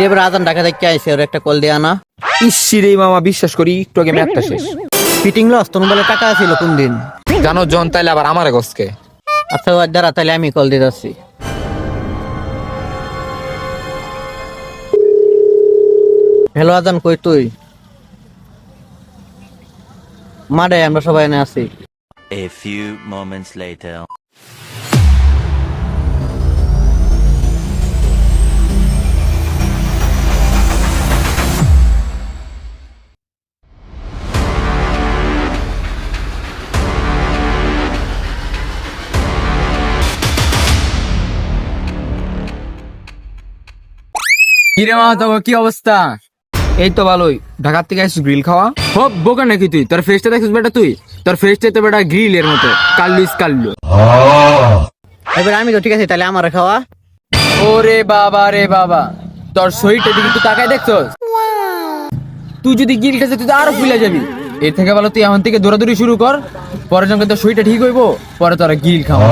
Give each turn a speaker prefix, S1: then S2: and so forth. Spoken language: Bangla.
S1: এবার আজান ঢাকা থেকে আইসে ওর একটা কল দিয়া না।
S2: ইসিরে মামা বিশ্বাস করি একটু আগে ম্যাপটা শেষ।
S1: ফিটিং লস তোর মোবাইলে টাকা ছিল কোন দিন?
S2: জানো জন তাইলে আবার আমারে গসকে।
S1: আচ্ছা দাঁড়া তাহলে আমি কল দিয়ে যাচ্ছি। হ্যালো আজান, কই তুই? মারে আমরা সবাই এনে আছি।
S3: A few moments later.
S4: কিরে মামা, তোর কি অবস্থা?
S2: এই তো ভালোই। ঢাকার থেকে আসছিস গ্রিল খাওয়া?
S4: হপ বোকা নাকি তুই? তোর ফেসটা দেখিস বেটা, তোর ফেসটা তো বেটা গ্রিলের মতো কাল্লু।
S1: এবার আমি তো ঠিক আছে, তাহলে আমার খাওয়া।
S4: ওরে বাবা রে বাবা, তোর শরীরটা দিকে তুই তাকাই দেখছস? তুই যদি গিল খেতে তুই তো আরো ফুলে যাবি। এর থেকে ভালো তুই এখন থেকে দৌড়াদৌড়ি শুরু কর, পরে যখন তোর শরীরটা ঠিক হইব পরে তোরা গিল খাওয়া।